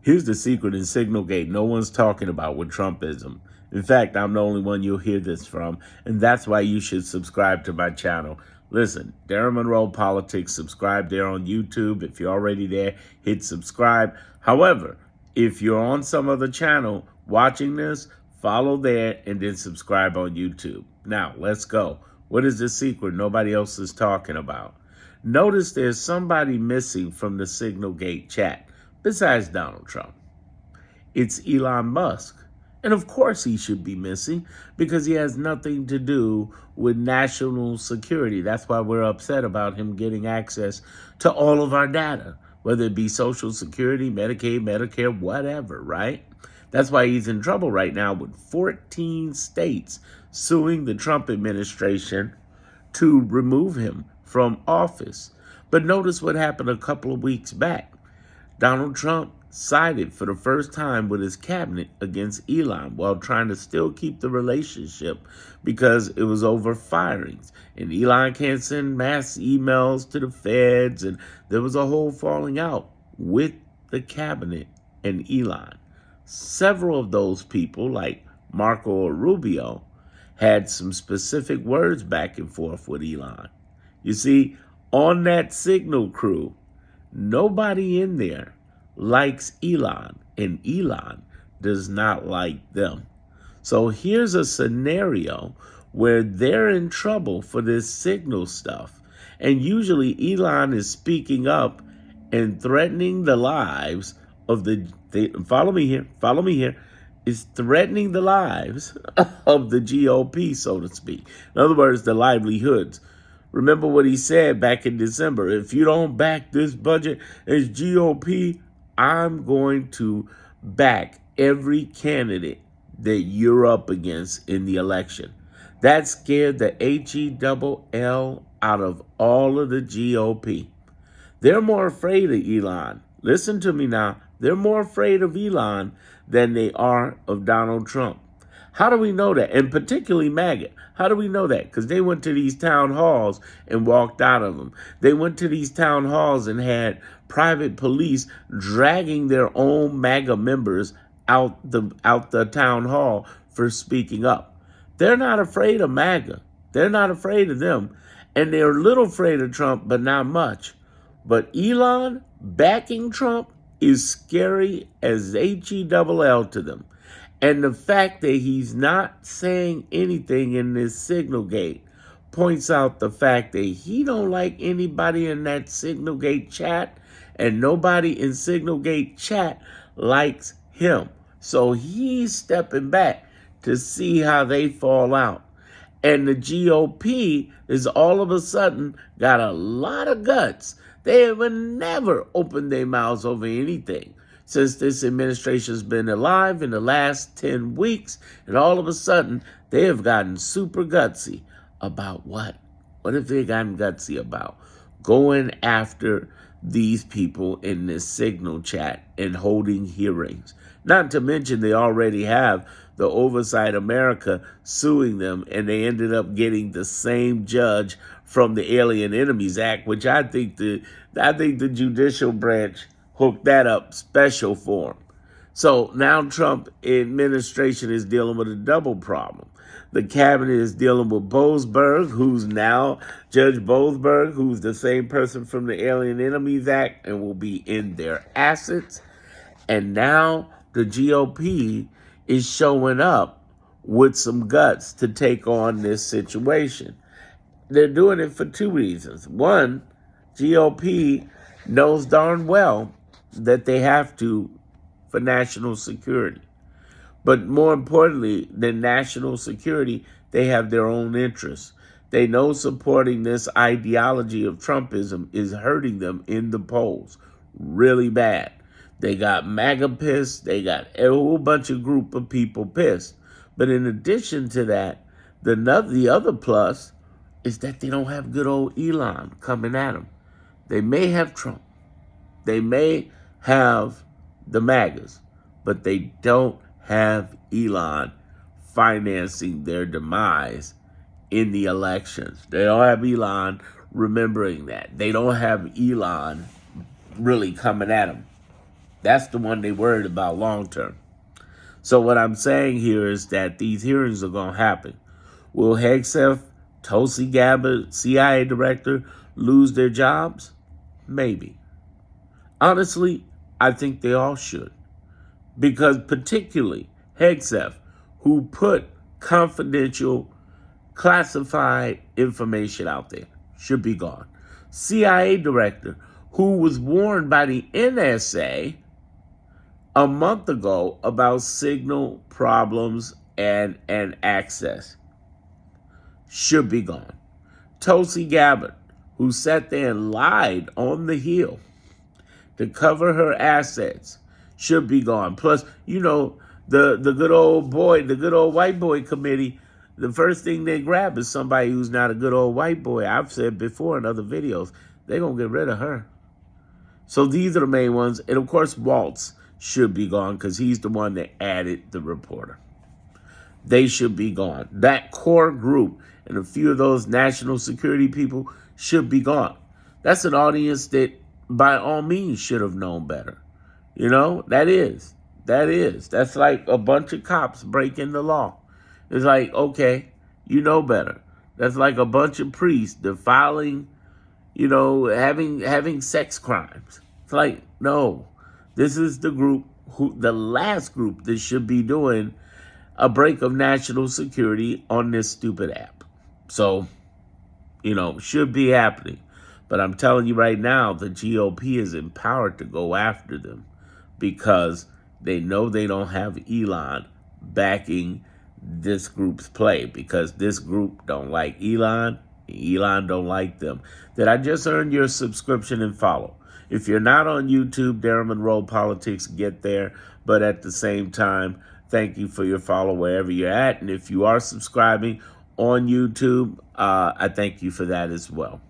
Here's the secret in Signalgate no one's talking about with Trumpism. In fact, I'm the only one you'll hear this from, and that's why you should subscribe to my channel. Listen, Darren Monroe Politics, subscribe there on YouTube. If you're already there, hit subscribe. However, if you're on some other channel watching this, follow there and then subscribe on YouTube. Now, let's go. What is the secret nobody else is talking about? Notice there's somebody missing from the Signalgate chat besides Donald Trump. It's Elon Musk. And of course he should be missing because he has nothing to do with national security. That's why we're upset about him getting access to all of our data, whether it be Social Security, Medicaid, Medicare, whatever, right? That's why he's in trouble right now with 14 states suing the Trump administration to remove him from office. But notice what happened a couple of weeks back. Donald Trump sided for the first time with his cabinet against Elon while trying to still keep the relationship because it was over firings. And Elon can't send mass emails to the feds, and there was a whole falling out with the cabinet and Elon. Several of those people, like Marco Rubio, had some specific words back and forth with Elon. You see, on that Signal crew, nobody in there likes Elon, and Elon does not like them. So here's a scenario where they're in trouble for this Signal stuff. And usually Elon is speaking up and threatening the lives of follow me here, is threatening the lives of the GOP, so to speak. In other words, the livelihoods. Remember what he said back in December. If you don't back this budget as GOP, I'm going to back every candidate that you're up against in the election. That scared the HELL out of all of the GOP. They're more afraid of Elon. Listen to me now. They're more afraid of Elon than they are of Donald Trump. How do we know that? And particularly MAGA. How do we know that? Because they went to these town halls and walked out of them. They went to these town halls and had private police dragging their own MAGA members out the town hall for speaking up. They're not afraid of MAGA. They're not afraid of them. And they're a little afraid of Trump, but not much. But Elon backing Trump is scary as HELL to them. And the fact that he's not saying anything in this Signalgate points out the fact that he don't like anybody in that Signalgate chat, and nobody in Signalgate chat likes him. So he's stepping back to see how they fall out. And the GOP is all of a sudden got a lot of guts. They have never opened their mouths over anything since this administration's been alive in the last 10 weeks. And all of a sudden, they have gotten super gutsy about what? What have they gotten gutsy about? Going after these people in this Signal chat and holding hearings. Not to mention they already have the Oversight America suing them, and they ended up getting the same judge from the Alien Enemies Act, which I think the judicial branch hooked that up special for them. So now Trump administration is dealing with a double problem. The cabinet is dealing with Boasberg, who's now Judge Boasberg, who's the same person from the Alien Enemies Act and will be in their assets. And now the GOP is showing up with some guts to take on this situation. They're doing it for two reasons. One, GOP knows darn well that they have to for national security. But more importantly than national security, they have their own interests. They know supporting this ideology of Trumpism is hurting them in the polls really bad. They got MAGA pissed. They got a whole bunch of group of people pissed. But in addition to that, the other plus is that they don't have good old Elon coming at them. They may have Trump. They may have the MAGAs, but they don't have Elon financing their demise in the elections. They don't have Elon remembering that. They don't have Elon really coming at them. That's the one they worried about long term. So what I'm saying here is that these hearings are going to happen. Will Hegseth, Tulsi Gabbard, CIA director, lose their jobs? Maybe. Honestly, I think they all should. Because particularly Hegseth, who put confidential, classified information out there, should be gone. CIA director, who was warned by the NSA a month ago about signal problems and access, should be gone. Tulsi Gabbard, who sat there and lied on the Hill to cover her assets, should be gone. Plus, you know, the good old boy, the good old white boy committee, the first thing they grab is somebody who's not a good old white boy. I've said before in other videos, they're going to get rid of her. So these are the main ones. And of course, Waltz should be gone because he's the one that added the reporter. They should be gone. That core group and a few of those national security people should be gone. That's an audience that by all means should have known better. You know, that is. That's like a bunch of cops breaking the law. It's like, okay, you know better. That's like a bunch of priests defiling, you know, having sex crimes. It's like, no, this is the group the last group that should be doing a break of national security on this stupid app. So, you know, should be happening. But I'm telling you right now, the GOP is empowered to go after them because they know they don't have Elon backing this group's play, because this group don't like Elon, Elon don't like them. Did I just earn your subscription and follow? If you're not on YouTube, Darren Monroe Politics, get there. But at the same time, thank you for your follow wherever you're at. And if you are subscribing on YouTube, I thank you for that as well.